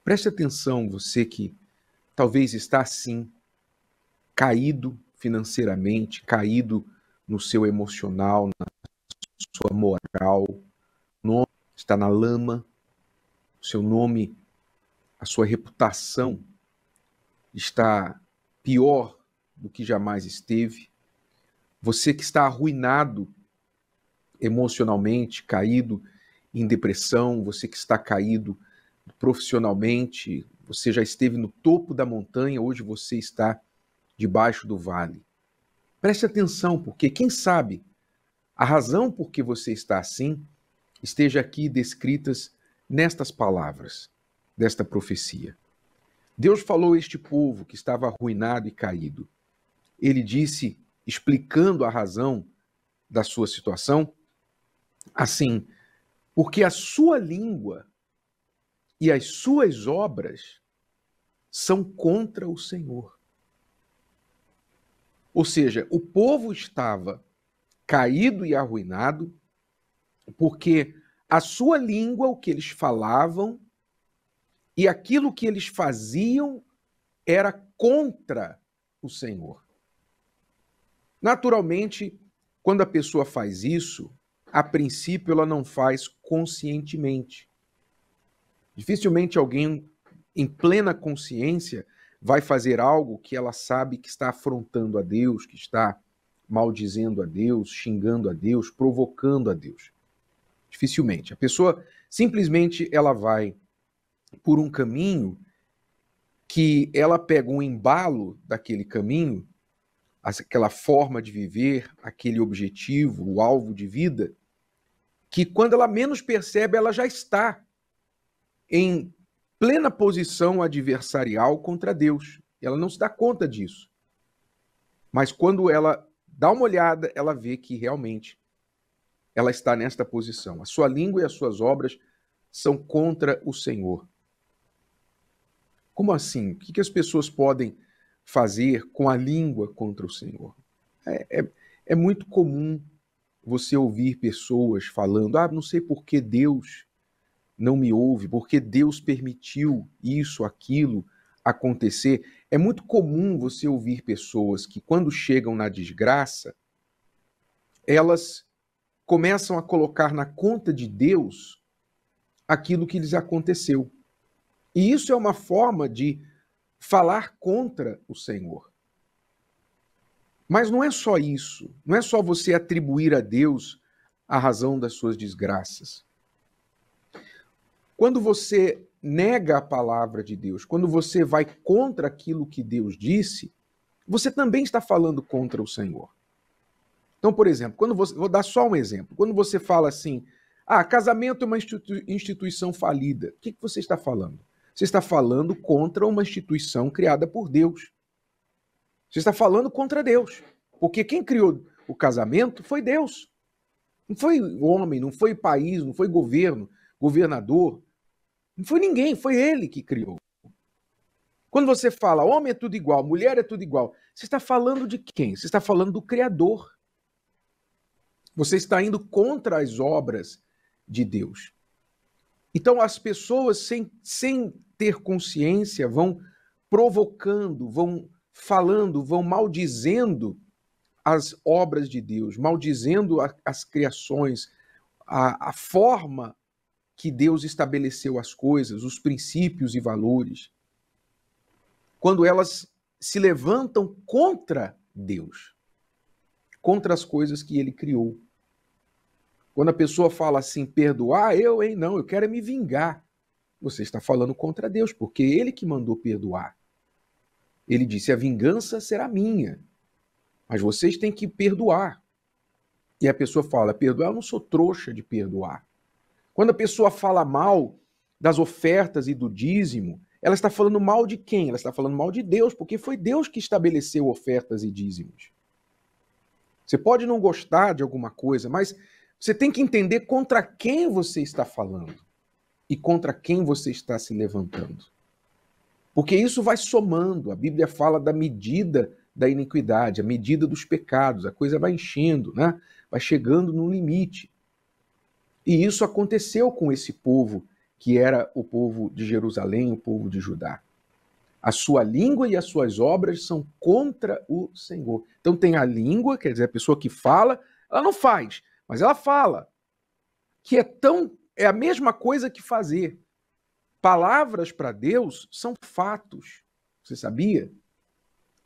Preste atenção, você que talvez está assim, caído financeiramente, caído no seu emocional, na sua moral, o nome está na lama, o seu nome, a sua reputação está pior do que jamais esteve. Você que está arruinado emocionalmente, caído em depressão, você que está caído profissionalmente, você já esteve no topo da montanha, hoje você está debaixo do vale. Preste atenção, porque quem sabe a razão por que você está assim esteja aqui descritas nestas palavras, desta profecia. Deus falou a este povo que estava arruinado e caído. Ele disse, explicando a razão da sua situação, assim, porque a sua língua e as suas obras são contra o Senhor. Ou seja, o povo estava caído e arruinado porque a sua língua, o que eles falavam e aquilo que eles faziam era contra o Senhor. Naturalmente, quando a pessoa faz isso, a princípio ela não faz conscientemente. Dificilmente alguém em plena consciência vai fazer algo que ela sabe que está afrontando a Deus, que está maldizendo a Deus, xingando a Deus, provocando a Deus. Dificilmente. A pessoa simplesmente ela vai por um caminho que ela pega um embalo daquele caminho, aquela forma de viver, aquele objetivo, o alvo de vida, que quando ela menos percebe, ela já está em plena posição adversarial contra Deus. Ela não se dá conta disso. Mas quando ela dá uma olhada, ela vê que realmente ela está nesta posição. A sua língua e as suas obras são contra o Senhor. Como assim? O que as pessoas podem fazer com a língua contra o Senhor? É muito comum você ouvir pessoas falando, não sei por que Deus não me ouve, porque Deus permitiu isso, aquilo acontecer. É muito comum você ouvir pessoas que, quando chegam na desgraça, elas começam a colocar na conta de Deus aquilo que lhes aconteceu. E isso é uma forma de falar contra o Senhor. Mas não é só isso. Não é só você atribuir a Deus a razão das suas desgraças. Quando você nega a palavra de Deus, quando você vai contra aquilo que Deus disse, você também está falando contra o Senhor. Então, por exemplo, vou dar só um exemplo. Quando você fala assim, casamento é uma instituição falida, o que você está falando? Você está falando contra uma instituição criada por Deus. Você está falando contra Deus. Porque quem criou o casamento foi Deus. Não foi homem, não foi país, não foi governo, governador. Não foi ninguém, foi ele que criou. Quando você fala homem é tudo igual, mulher é tudo igual, você está falando de quem? Você está falando do Criador. Você está indo contra as obras de Deus. Então as pessoas, sem ter consciência, vão provocando, vão falando, vão maldizendo as obras de Deus, maldizendo as criações, a forma que Deus estabeleceu as coisas, os princípios e valores. Quando elas se levantam contra Deus, contra as coisas que ele criou. Quando a pessoa fala assim, perdoar, não, eu quero é me vingar. Você está falando contra Deus, porque ele que mandou perdoar. Ele disse, a vingança será minha, mas vocês têm que perdoar. E a pessoa fala, perdoar, eu não sou trouxa de perdoar. Quando a pessoa fala mal das ofertas e do dízimo, ela está falando mal de quem? Ela está falando mal de Deus, porque foi Deus que estabeleceu ofertas e dízimos. Você pode não gostar de alguma coisa, mas você tem que entender contra quem você está falando e contra quem você está se levantando. Porque isso vai somando. A Bíblia fala da medida da iniquidade, a medida dos pecados. A coisa vai enchendo, né? Vai chegando no limite. E isso aconteceu com esse povo que era o povo de Jerusalém, o povo de Judá. A sua língua e as suas obras são contra o Senhor. Então tem a língua, quer dizer, a pessoa que fala, ela não faz, mas ela fala, que é a mesma coisa que fazer. Palavras para Deus são fatos. Você sabia?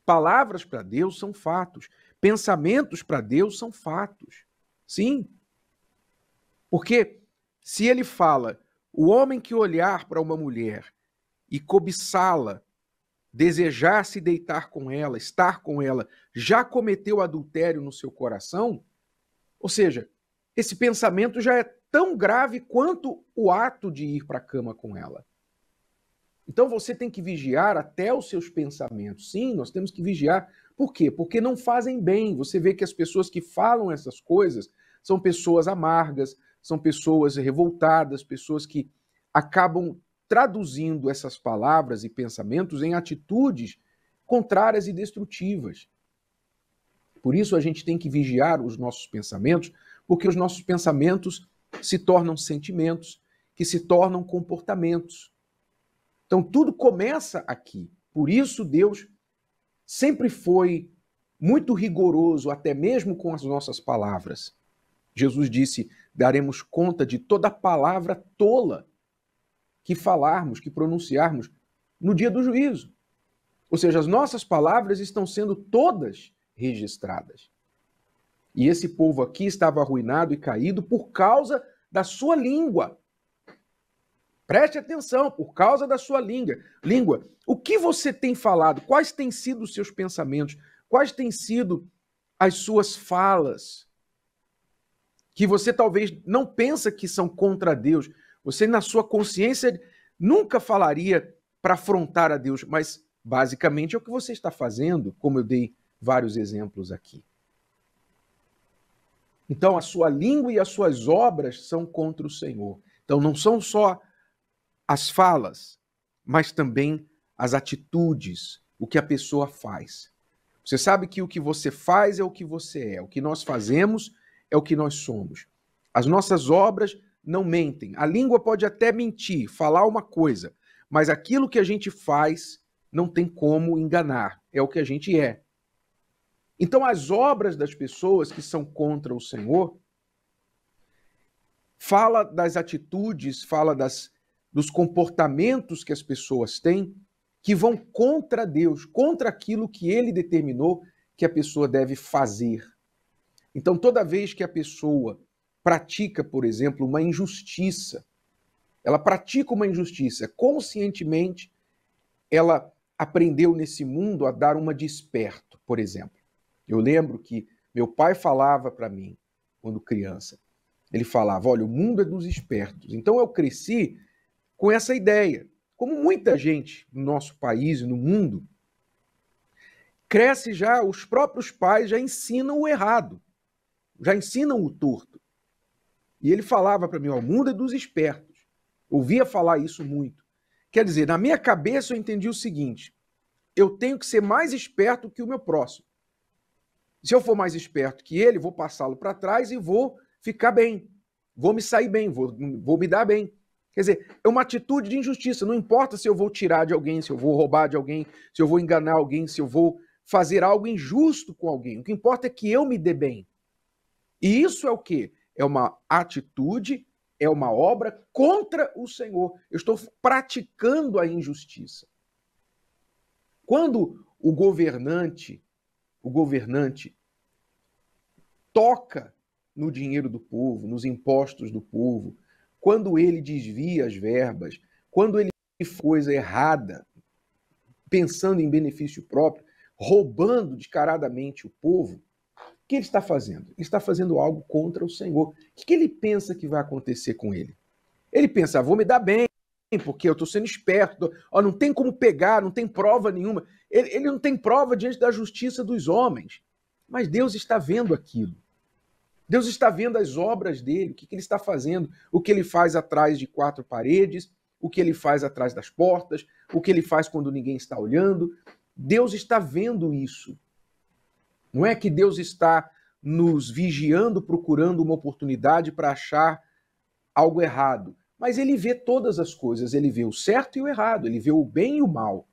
Palavras para Deus são fatos. Pensamentos para Deus são fatos. Sim. Porque se ele fala, o homem que olhar para uma mulher e cobiçá-la, desejar se deitar com ela, estar com ela, já cometeu adultério no seu coração, ou seja, esse pensamento já é tão grave quanto o ato de ir para a cama com ela. Então você tem que vigiar até os seus pensamentos. Sim, nós temos que vigiar. Por quê? Porque não fazem bem. Você vê que as pessoas que falam essas coisas são pessoas amargas, são pessoas revoltadas, pessoas que acabam traduzindo essas palavras e pensamentos em atitudes contrárias e destrutivas. Por isso a gente tem que vigiar os nossos pensamentos, porque os nossos pensamentos se tornam sentimentos, que se tornam comportamentos. Então tudo começa aqui. Por isso Deus sempre foi muito rigoroso, até mesmo com as nossas palavras. Jesus disse, daremos conta de toda palavra tola que falarmos, que pronunciarmos no dia do juízo. Ou seja, as nossas palavras estão sendo todas registradas. E esse povo aqui estava arruinado e caído por causa da sua língua. Preste atenção, por causa da sua língua. O que você tem falado? Quais têm sido os seus pensamentos? Quais têm sido as suas falas? Que você talvez não pensa que são contra Deus. Você, na sua consciência, nunca falaria para afrontar a Deus, mas basicamente é o que você está fazendo, como eu dei vários exemplos aqui. Então, a sua língua e as suas obras são contra o Senhor. Então, não são só as falas, mas também as atitudes, o que a pessoa faz. Você sabe que o que você faz é o que você é, o que nós fazemos é o que nós somos. As nossas obras não mentem. A língua pode até mentir, falar uma coisa, mas aquilo que a gente faz não tem como enganar, é o que a gente é. Então, as obras das pessoas que são contra o Senhor fala das atitudes, fala dos comportamentos que as pessoas têm que vão contra Deus, contra aquilo que ele determinou que a pessoa deve fazer. Então, toda vez que a pessoa pratica, por exemplo, uma injustiça, ela pratica uma injustiça, conscientemente, ela aprendeu nesse mundo a dar uma de esperto, por exemplo. Eu lembro que meu pai falava para mim, quando criança, ele falava, olha, o mundo é dos espertos. Então eu cresci com essa ideia. Como muita gente no nosso país e no mundo, cresce já, os próprios pais já ensinam o errado, já ensinam o torto. E ele falava para mim, ó, o mundo é dos espertos. Ouvia falar isso muito. Quer dizer, na minha cabeça eu entendi o seguinte, eu tenho que ser mais esperto que o meu próximo. Se eu for mais esperto que ele, vou passá-lo para trás e vou ficar bem. Vou me sair bem, vou me dar bem. Quer dizer, é uma atitude de injustiça. Não importa se eu vou tirar de alguém, se eu vou roubar de alguém, se eu vou enganar alguém, se eu vou fazer algo injusto com alguém. O que importa é que eu me dê bem. E isso é o quê? É uma atitude, é uma obra contra o Senhor. Eu estou praticando a injustiça. Quando o governante toca no dinheiro do povo, nos impostos do povo, quando ele desvia as verbas, quando ele faz coisa errada, pensando em benefício próprio, roubando descaradamente o povo, o que ele está fazendo? Ele está fazendo algo contra o Senhor. O que ele pensa que vai acontecer com ele? Ele pensa, vou me dar bem, porque eu estou sendo esperto, ó, não tem como pegar, não tem prova nenhuma. Ele não tem prova diante da justiça dos homens. Mas Deus está vendo aquilo. Deus está vendo as obras dele, o que ele está fazendo, o que ele faz atrás de quatro paredes, o que ele faz atrás das portas, o que ele faz quando ninguém está olhando. Deus está vendo isso. Não é que Deus está nos vigiando, procurando uma oportunidade para achar algo errado. mas ele vê todas as coisas, ele vê o certo e o errado, ele vê o bem e o mal.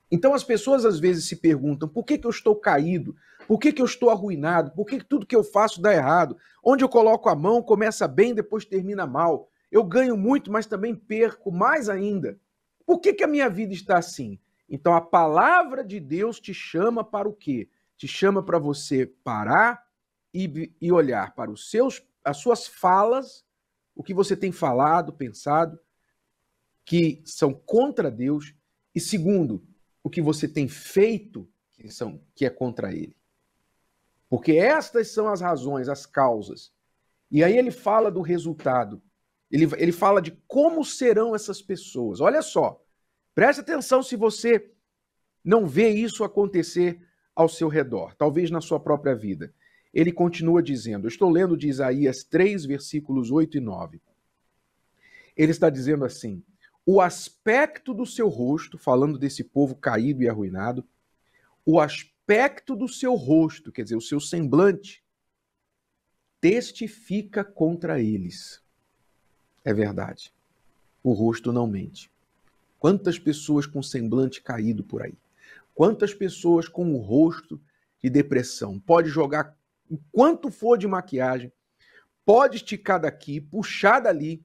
Então as pessoas às vezes se perguntam, por que eu estou caído? Por que eu estou arruinado? Por que tudo que eu faço dá errado? Onde eu coloco a mão começa bem, depois termina mal. Eu ganho muito, mas também perco mais ainda. Por que a minha vida está assim? Então a palavra de Deus te chama para o quê? Te chama para você parar e olhar para as suas falas, o que você tem falado, pensado, que são contra Deus, e segundo, o que você tem feito, que é contra Ele. Porque estas são as razões, as causas. E aí ele fala do resultado. Ele fala de como serão essas pessoas. Olha só, preste atenção se você não vê isso acontecer ao seu redor, talvez na sua própria vida. Ele continua dizendo, eu estou lendo de Isaías 3, versículos 8 e 9. Ele está dizendo assim, o aspecto do seu rosto, falando desse povo caído e arruinado, o aspecto do seu rosto, quer dizer, o seu semblante, testifica contra eles. É verdade. O rosto não mente. Quantas pessoas com semblante caído por aí? Quantas pessoas com o rosto de depressão? Pode jogar o quanto for de maquiagem, pode esticar daqui, puxar dali,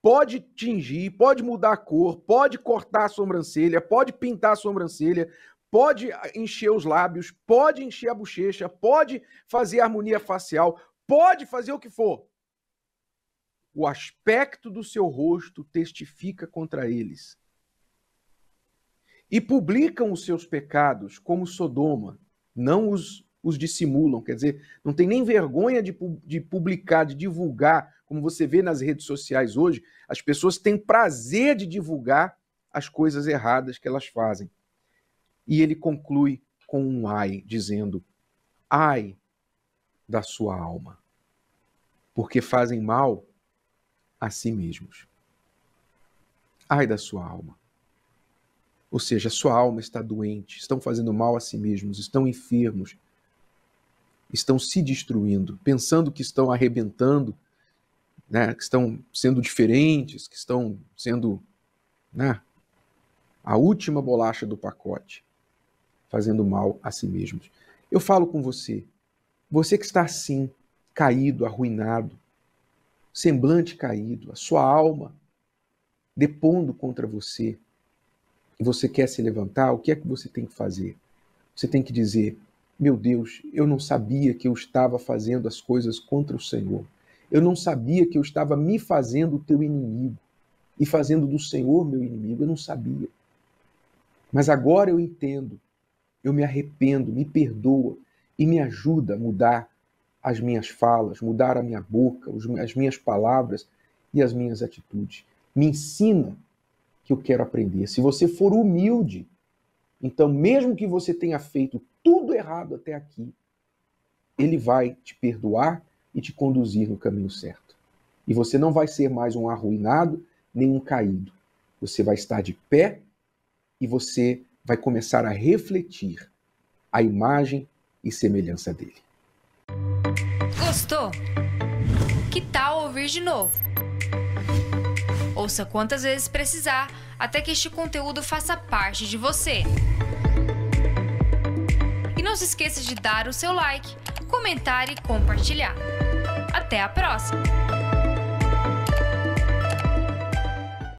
pode tingir, pode mudar a cor, pode cortar a sobrancelha, pode pintar a sobrancelha, pode encher os lábios, pode encher a bochecha, pode fazer harmonia facial, pode fazer o que for. O aspecto do seu rosto testifica contra eles. E publicam os seus pecados como Sodoma, não os dissimulam, quer dizer, não tem nem vergonha de publicar, de divulgar, como você vê nas redes sociais hoje, as pessoas têm prazer de divulgar as coisas erradas que elas fazem. E ele conclui com um ai, dizendo, ai da sua alma, porque fazem mal a si mesmos. Ai da sua alma. Ou seja, a sua alma está doente, estão fazendo mal a si mesmos, estão enfermos, estão se destruindo, pensando que estão arrebentando, né, que estão sendo diferentes, que estão sendo, né, a última bolacha do pacote, fazendo mal a si mesmos. Eu falo com você que está assim, caído, arruinado, semblante caído, a sua alma depondo contra você, e você quer se levantar, o que é que você tem que fazer? Você tem que dizer, meu Deus, eu não sabia que eu estava fazendo as coisas contra o Senhor. Eu não sabia que eu estava me fazendo o teu inimigo e fazendo do Senhor meu inimigo. Eu não sabia. Mas agora eu entendo. Eu me arrependo, me perdoa e me ajuda a mudar as minhas falas, mudar a minha boca, as minhas palavras e as minhas atitudes. Me ensina que eu quero aprender. Se você for humilde, então mesmo que você tenha feito tudo errado até aqui, Ele vai te perdoar e te conduzir no caminho certo. E você não vai ser mais um arruinado, nem um caído. Você vai estar de pé e você vai começar a refletir a imagem e semelhança dele. Gostou? Que tal ouvir de novo? Ouça quantas vezes precisar, até que este conteúdo faça parte de você. E não se esqueça de dar o seu like, comentar e compartilhar. Até a próxima!